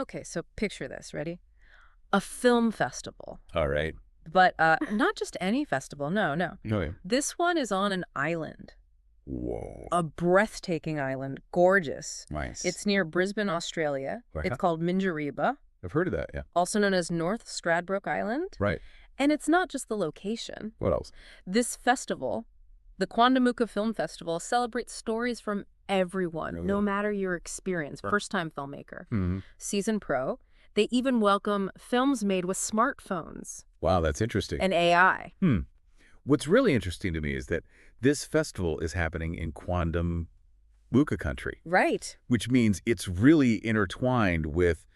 Okay, so picture this. Ready? A film festival. All right. But not just any festival. No, no. Oh, yeah. This one is on an island. Whoa. A breathtaking island. Gorgeous. Nice. It's near Brisbane, Australia. Right. It's called Minjerribah, I've heard of that, yeah. also known as North Stradbroke Island. Right. And it's not just the location. What else? This festival, the Quandamooka Film Festival, celebrates stories from everyone, Oh, no yeah. matter your experience. Sure. First-time filmmaker, Mm-hmm. seasoned pro. They even welcome films made with smartphones Wow, that's interesting. and AI. What's really interesting to me is that this festival is happening in Quandamooka country, Right. which means it's really intertwined with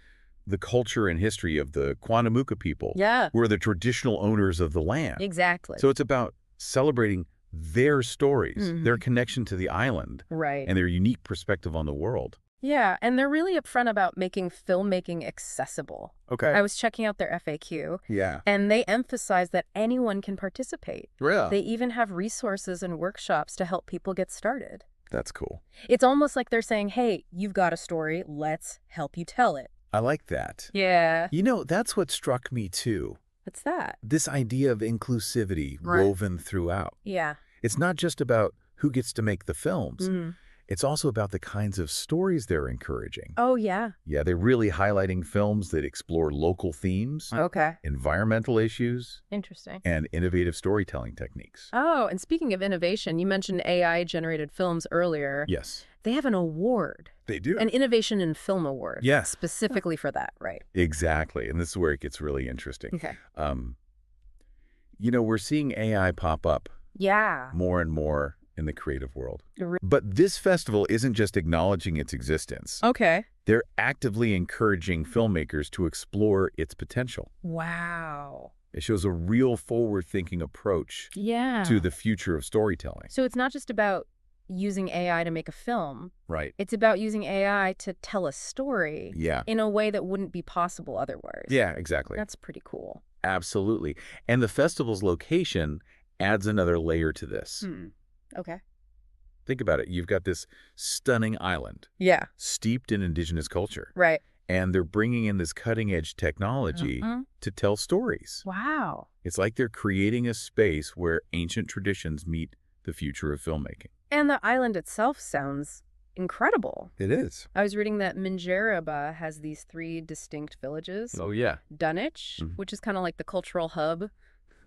the culture and history of the Quandamooka people, Yeah, who are the traditional owners of the land. exactly. So it's about celebrating their stories, Mhm. their connection to the island, Right. and their unique perspective on the world. Yeah, and they're really upfront about making filmmaking accessible. Okay. I was checking out their FAQ, Yeah. and they emphasize that anyone can participate. Really? They even have resources and workshops to help people get started. That's cool. It's almost like they're saying, hey, you've got a story, let's help you tell it. I like that. Yeah. You know, that's what struck me too. What's that? This idea of inclusivity Right. woven throughout. Yeah. It's not just about who gets to make the films. Mhm. It's also about the kinds of stories they're encouraging. Oh, yeah. Yeah, they're really highlighting films that explore local themes, Okay. environmental issues, Interesting. and innovative storytelling techniques. Oh, and speaking of innovation, you mentioned AI-generated films earlier. Yes, They have an award, they do. an Innovation in Film Award. Yes. Specifically for that, right? Exactly, and this is where it gets really interesting. Okay. You know, we're seeing AI pop up Yeah. more and more in the creative world. Re- But this festival isn't just acknowledging its existence. Okay. They're actively encouraging filmmakers to explore its potential. Wow. It shows a real forward-thinking approach Yeah. to the future of storytelling. So it's not just about using AI to make a film. Right. It's about using AI to tell a story Yeah. in a way that wouldn't be possible otherwise. Yeah, exactly. That's pretty cool. Absolutely. And the festival's location adds another layer to this. Okay. Think about it. You've got this stunning island Yeah. steeped in indigenous culture, Right. and they're bringing in this cutting-edge technology to tell stories. Wow. It's like they're creating a space where ancient traditions meet the future of filmmaking. And the island itself sounds incredible. It is. I was reading that Minjerribah has these 3 distinct villages. Oh, yeah. Dunwich, which is kind of like the cultural hub.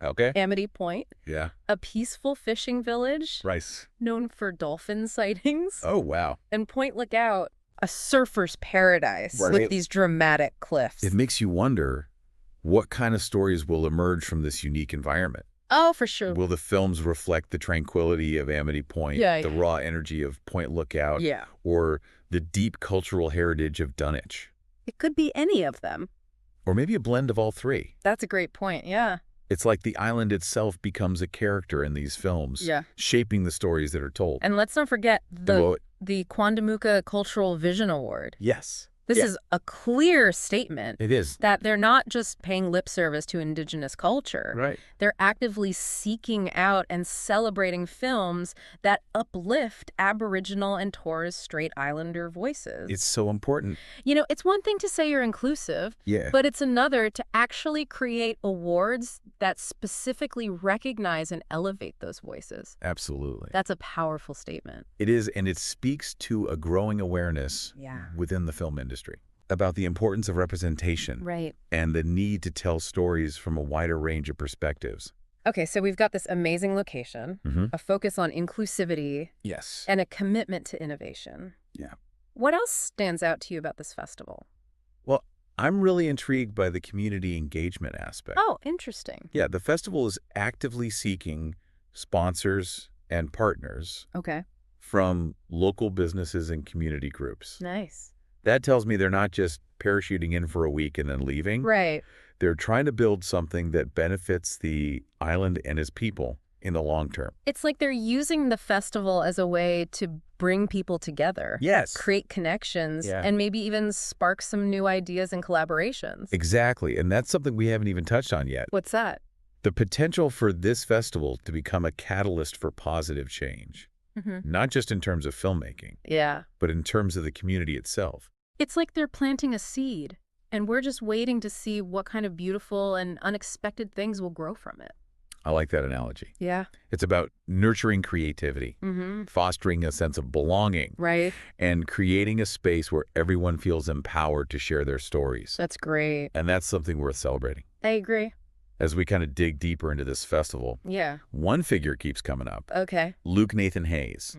Okay. Amity Point, Yeah. a peaceful fishing village Rice. known for dolphin sightings. Oh, wow. And Point Lookout, a surfer's paradise Right. with these dramatic cliffs. It makes you wonder what kind of stories will emerge from this unique environment. Oh, for sure. Will the films reflect the tranquility of Amity Point, Yeah. the raw energy of Point Lookout, Yeah. or the deep cultural heritage of Dunwich? It could be any of them. Or maybe a blend of all three. That's a great point, yeah. It's like the island itself becomes a character in these films, Yeah. shaping the stories that are told. And let's not forget Well, the Quandamooka Cultural Vision Award. yes. This Yeah. is a clear statement It is. that they're not just paying lip service to indigenous culture. Right. They're actively seeking out and celebrating films that uplift Aboriginal and Torres Strait Islander voices. It's so important. You know, it's one thing to say you're inclusive, Yeah. but it's another to actually create awards that specifically recognize and elevate those voices. Absolutely. That's a powerful statement. It is, and it speaks to a growing awareness Yeah. within the film industry about the importance of representation Right. and the need to tell stories from a wider range of perspectives. Okay, so we've got this amazing location, Mm-hmm. a focus on inclusivity, Yes. and a commitment to innovation. Yeah. What else stands out to you about this festival? Well, I'm really intrigued by the community engagement aspect. Oh, interesting. Yeah, the festival is actively seeking sponsors and partners Okay. from local businesses and community groups. Nice. That tells me they're not just parachuting in for a week and then leaving. Right. They're trying to build something that benefits the island and its people in the long term. It's like they're using the festival as a way to bring people together. Yes. Create connections, Yeah. and maybe even spark some new ideas and collaborations. Exactly. And that's something we haven't even touched on yet. What's that? The potential for this festival to become a catalyst for positive change, not just in terms of filmmaking, Yeah. but in terms of the community itself. It's like they're planting a seed. And we're just waiting to see what kind of beautiful and unexpected things will grow from it. I like that analogy. Yeah. It's about nurturing creativity, fostering a sense of belonging, Right. and creating a space where everyone feels empowered to share their stories. That's great. And that's something worth celebrating. I agree. As we kind of dig deeper into this festival, Yeah. one figure keeps coming up. Okay. Luke Nathan Hayes,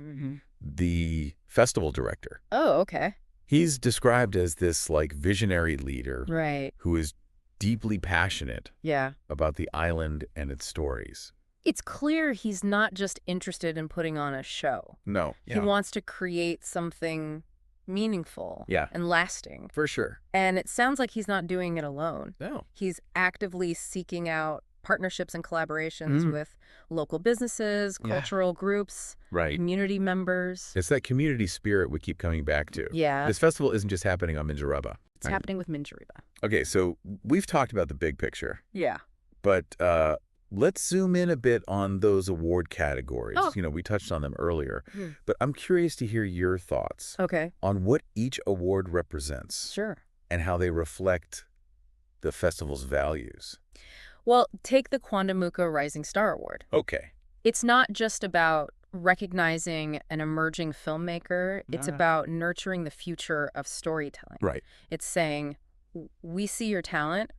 the festival director. Oh, okay. He's described as this like visionary leader Right. who is deeply passionate Yeah. about the island and its stories. It's clear he's not just interested in putting on a show. No. He wants to create something meaningful and lasting. For sure. And it sounds like he's not doing it alone. No. He's actively seeking out partnerships and collaborations with local businesses, cultural groups, community members. It's that community spirit we keep coming back to. Yeah. This festival isn't just happening on Minjerubah. It's happening with Minjerubah. Okay, so we've talked about the big picture. Yeah. But let's zoom in a bit on those award categories. Oh. You know, we touched on them earlier. But I'm curious to hear your thoughts on what each award represents. Sure. And how they reflect the festival's values. Well, take the Quandamooka Rising Star Award. Okay. It's not just about recognizing an emerging filmmaker. It's about nurturing the future of storytelling. Right. It's saying, we see your talent,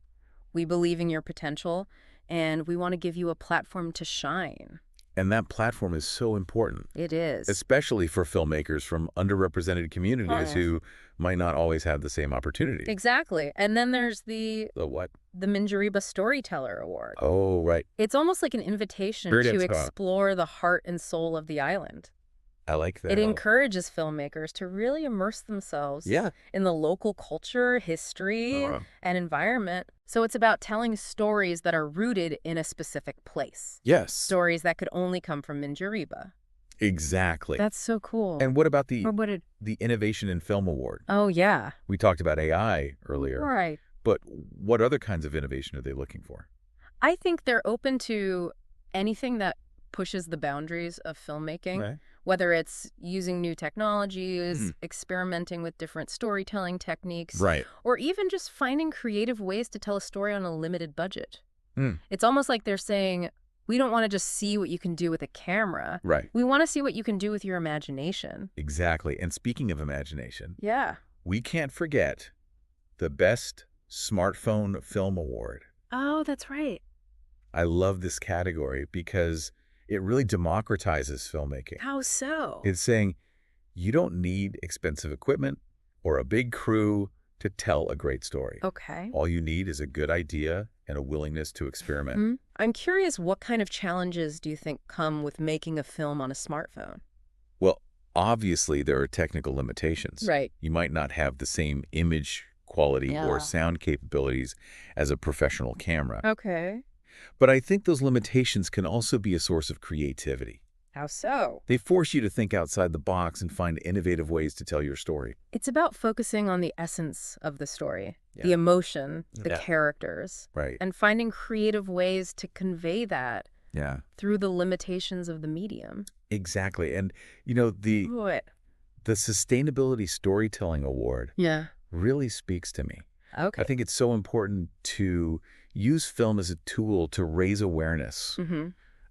we believe in your potential, and we want to give you a platform to shine. And that platform is so important. It is. Especially for filmmakers from underrepresented communities who might not always have the same opportunity. Exactly. And then there's the what? The Minjerubah Storyteller Award. Oh, right. It's almost like an invitation to explore the heart and soul of the island. I like that. It encourages filmmakers to really immerse themselves in the local culture, history, and environment. So it's about telling stories that are rooted in a specific place. Yes. Stories that could only come from Minjerubah. Exactly. That's so cool. And what about the Innovation in Film Award? Oh, yeah. We talked about AI earlier. Right. But what other kinds of innovation are they looking for? I think they're open to anything that pushes the boundaries of filmmaking. Right. Whether it's using new technologies, experimenting with different storytelling techniques, or even just finding creative ways to tell a story on a limited budget. It's almost like they're saying, we don't want to just see what you can do with a camera. Right. We want to see what you can do with your imagination. Exactly. And speaking of imagination, we can't forget the Best Smartphone Film Award. Oh, that's right. I love this category because it really democratizes filmmaking. How so? It's saying you don't need expensive equipment or a big crew to tell a great story. Okay. All you need is a good idea and a willingness to experiment. I'm curious, what kind of challenges do you think come with making a film on a smartphone? Well, obviously there are technical limitations. Right. You might not have the same image quality or sound capabilities as a professional camera. Okay. But I think those limitations can also be a source of creativity. How so? They force you to think outside the box and find innovative ways to tell your story. It's about focusing on the essence of the story, the emotion, the characters, and finding creative ways to convey that through the limitations of the medium. Exactly. And, you know, the Sustainability Storytelling Award really speaks to me. Okay. I think it's so important to use film as a tool to raise awareness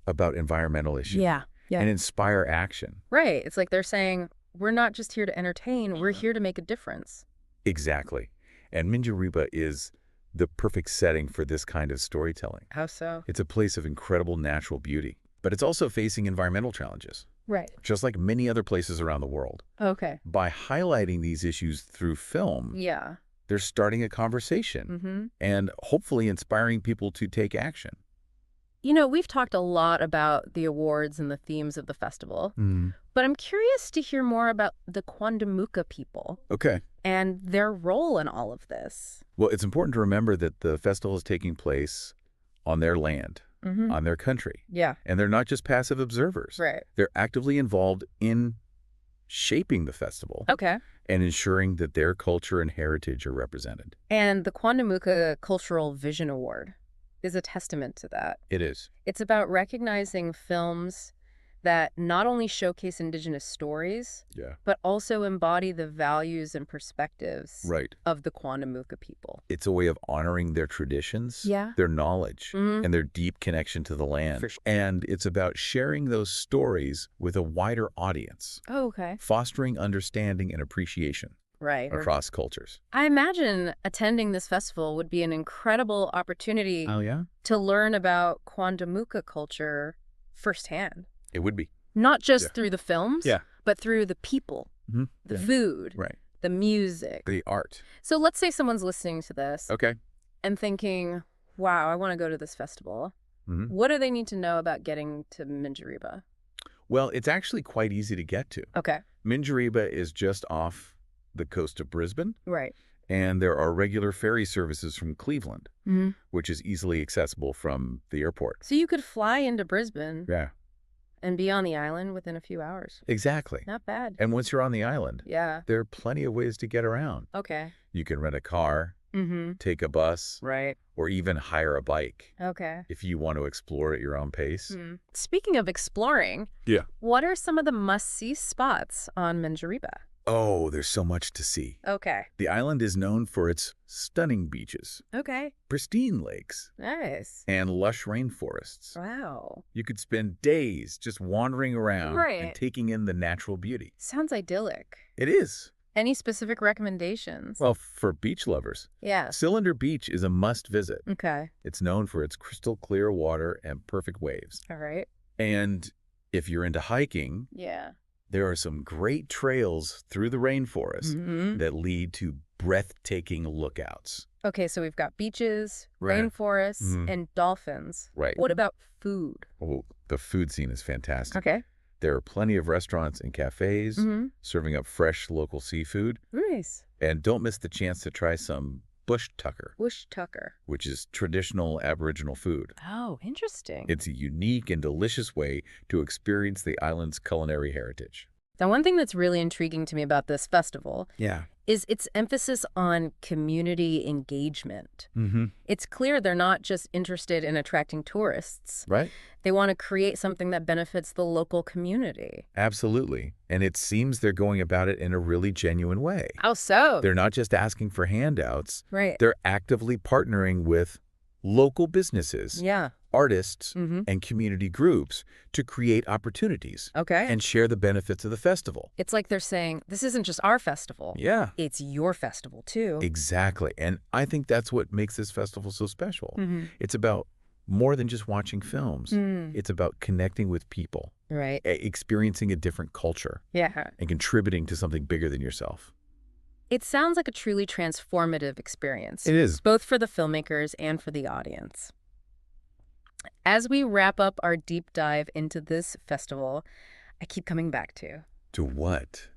about environmental issues and inspire action. Right. It's like they're saying, we're not just here to entertain, we're here to make a difference. Exactly. And Minjerubah is the perfect setting for this kind of storytelling. How so? It's a place of incredible natural beauty, but it's also facing environmental challenges. Right. Just like many other places around the world. Okay. By highlighting these issues through film, they're starting a conversation and hopefully inspiring people to take action. You know, we've talked a lot about the awards and the themes of the festival, but I'm curious to hear more about the Quandamooka people. Okay. And their role in all of this. Well, it's important to remember that the festival is taking place on their land, on their country. Yeah. And they're not just passive observers. Right. They're actively involved in shaping the festival. Okay. And ensuring that their culture and heritage are represented. And the Quandamooka Cultural Vision Award is a testament to that. It is. It's about recognizing films that not only showcase indigenous stories, but also embody the values and perspectives of the Quandamooka people. It's a way of honoring their traditions, their knowledge, and their deep connection to the land. And it's about sharing those stories with a wider audience. Oh, okay. Fostering understanding and appreciation across cultures. I imagine attending this festival would be an incredible opportunity to learn about Quandamooka culture firsthand. It would be. Not just through the films, but through the people, the food, the music, the art. So let's say someone's listening to this and thinking, wow, I want to go to this festival. What do they need to know about getting to Minjerribah? Well, it's actually quite easy to get to. Okay. Minjerribah is just off the coast of Brisbane. Right. And there are regular ferry services from Cleveland, which is easily accessible from the airport. So you could fly into Brisbane and be on the island within a few hours. Exactly. Not bad. And once you're on the island, there are plenty of ways to get around. Okay. You can rent a car, take a bus, or even hire a bike. Okay. If you want to explore at your own pace. Speaking of exploring, what are some of the must-see spots on Minjerribah? Oh, there's so much to see. Okay. The island is known for its stunning beaches. Okay. Pristine lakes. Nice. And lush rainforests. Wow. You could spend days just wandering around and taking in the natural beauty. Sounds idyllic. It is. Any specific recommendations? Well, for beach lovers, Cylinder Beach is a must visit. Okay. It's known for its crystal clear water and perfect waves. All right. And if you're into hiking, there are some great trails through the rainforest that lead to breathtaking lookouts. Okay, so we've got beaches, rainforests, and dolphins. Right. What about food? Oh, the food scene is fantastic. Okay. There are plenty of restaurants and cafes serving up fresh local seafood. Nice. And don't miss the chance to try some bush tucker. Bush tucker. Which is traditional Aboriginal food. Oh, interesting. It's a unique and delicious way to experience the island's culinary heritage. Now, one thing that's really intriguing to me about this festival is its emphasis on community engagement. It's clear they're not just interested in attracting tourists. Right. They want to create something that benefits the local community. Absolutely. And it seems they're going about it in a really genuine way. How so? They're not just asking for handouts. Right. They're actively partnering with local businesses, artists, and community groups to create opportunities and share the benefits of the festival. It's like they're saying, this isn't just our festival. Yeah. It's your festival, too. Exactly. And I think that's what makes this festival so special. It's about more than just watching films. It's about connecting with people. Right. Experiencing a different culture. Yeah. And contributing to something bigger than yourself. It sounds like a truly transformative experience. It is. Both for the filmmakers and for the audience. As we wrap up our deep dive into this festival, I keep coming back to... To what?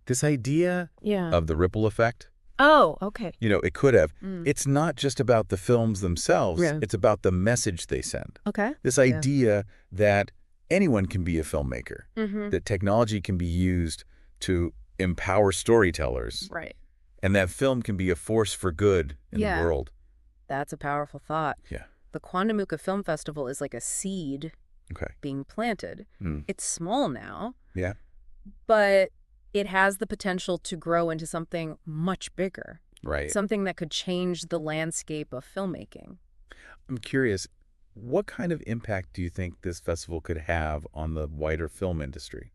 This idea of the ripple effect. Oh, okay. You know, it could have. It's not just about the films themselves. It's about the message they send. Okay. This idea that anyone can be a filmmaker, that technology can be used to empower storytellers. Right. And that film can be a force for good in the world. That's a powerful thought. Yeah. The Quandamooka Film Festival is like a seed being planted. It's small now. Yeah. But it has the potential to grow into something much bigger. Right. Something that could change the landscape of filmmaking. I'm curious, what kind of impact do you think this festival could have on the wider film industry?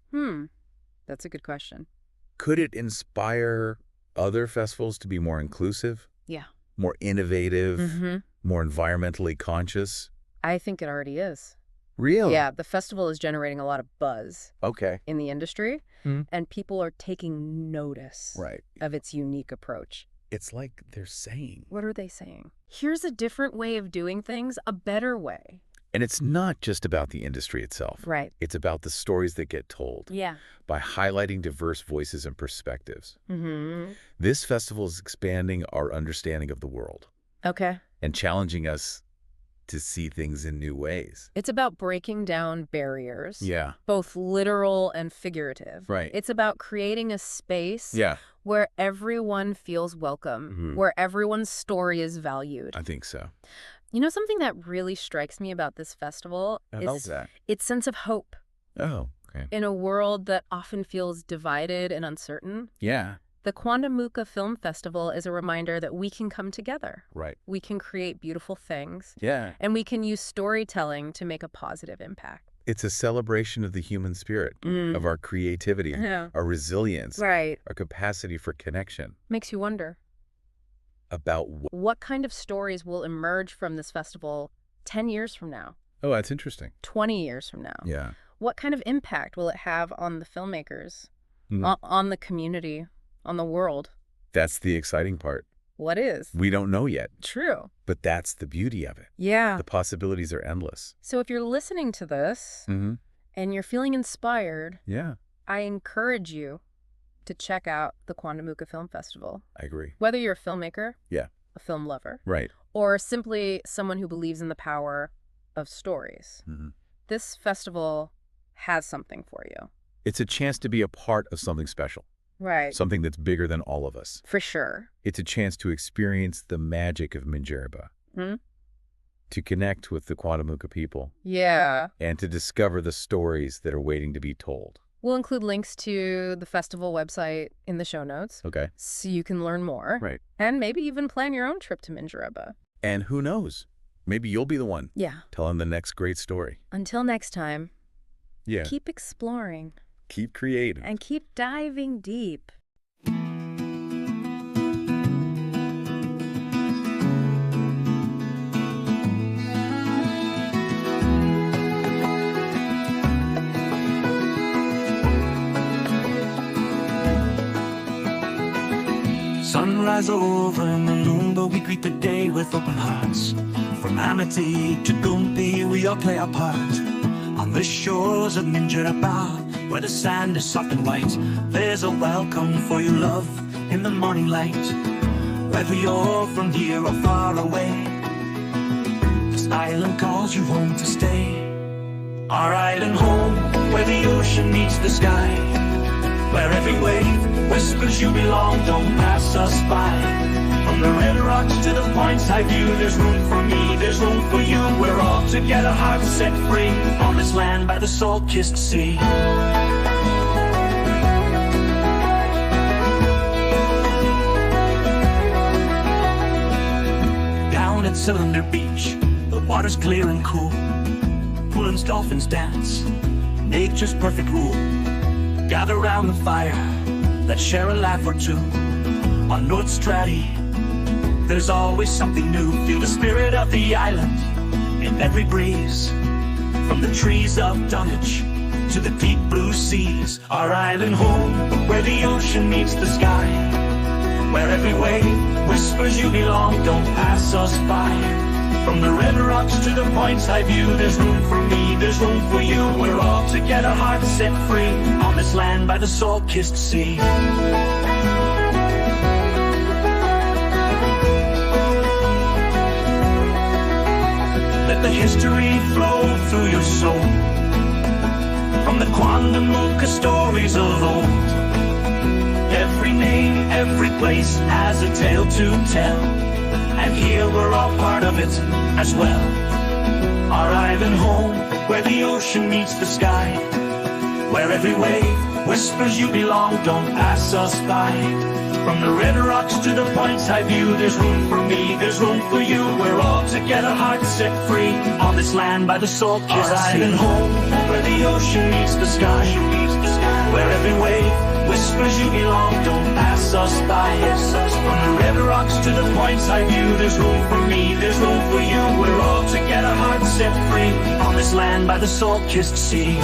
That's a good question. Could it inspire other festivals to be more inclusive? Yeah. More innovative, more environmentally conscious? I think it already is. Really? Yeah, the festival is generating a lot of buzz in the industry, and people are taking notice of its unique approach. It's like they're saying. What are they saying? Here's a different way of doing things, a better way. And it's not just about the industry itself. Right. It's about the stories that get told. Yeah. By highlighting diverse voices and perspectives. This festival is expanding our understanding of the world. Okay. And challenging us to see things in new ways. It's about breaking down barriers. Yeah. Both literal and figurative. Right. It's about creating a space where everyone feels welcome, where everyone's story is valued. I think so. Something that really strikes me about this festival is its sense of hope. Oh, okay. In a world that often feels divided and uncertain. Yeah. The Quandamooka Film Festival is a reminder that we can come together. Right. We can create beautiful things. Yeah. And we can use storytelling to make a positive impact. It's a celebration of the human spirit, of our creativity, our resilience, our capacity for connection. Makes you wonder. About what kind of stories will emerge from this festival 10 years from now? Oh, that's interesting. 20 years from now. Yeah. What kind of impact will it have on the filmmakers, on the community, on the world? That's the exciting part. What is? We don't know yet. True. But that's the beauty of it. Yeah. The possibilities are endless. So if you're listening to this and you're feeling inspired, I encourage you to check out the Quandamooka Film Festival. I agree. Whether you're a filmmaker, a film lover, or simply someone who believes in the power of stories, this festival has something for you. It's a chance to be a part of something special. Right. Something that's bigger than all of us. For sure. It's a chance to experience the magic of Minjerribah. To connect with the Quandamooka people. Yeah. And to discover the stories that are waiting to be told. We'll include links to the festival website in the show notes. Okay. So you can learn more. Right. And maybe even plan your own trip to Minjerribah. And who knows? Maybe you'll be the one. Telling the next great story. Until next time. Yeah. Keep exploring. Keep creating. And keep diving deep. Sunrise over in the moon, but we greet the day with open hearts. From Amity to Gumpi, we all play our part. On the shores of Minjerribah, where the sand is soft and white, there's a welcome for your love in the morning light. Whether you're from here or far away, this island calls you home to stay. Our island home, where the ocean meets the sky, where every wave whispers you belong, don't pass us by. From the red rocks to the points high view, there's room for me, there's room for you. We're all together, hearts set free, on this land by the salt-kissed sea. Down at Cylinder Beach, the water's clear and cool. Pullen's dolphins dance, nature's perfect rule. Gather round the fire, let's share a laugh or two. On North Straddie, there's always something new. Feel the spirit of the island in every breeze. From the trees of Dunwich to the deep blue seas. Our island home, where the ocean meets the sky, where every wave whispers you belong, don't pass us by. From the red rocks to the points high view, there's room for me, there's room for you. We're all together, hearts set free, on this land by the salt-kissed sea. Let the history flow through your soul, from the Quandamooka stories of old. Every name, every place has a tale to tell, and here we're all part of it as well. Our island home, where the ocean meets the sky, where every wave whispers you belong, don't pass us by. From the red rocks to the points high view, there's room for me, there's room for you. We're all together, hearts set free, on this land by the salt-kissed sea. Our island home, where the ocean meets the sky, where every wave whispers you belong, don't pass us by. From the red rocks to the points high view, there's room for me, there's room for you. We're all together, hearts set free, on this land by the salt-kissed sea.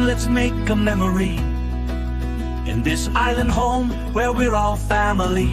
Let's make a memory in this island home where we're all family.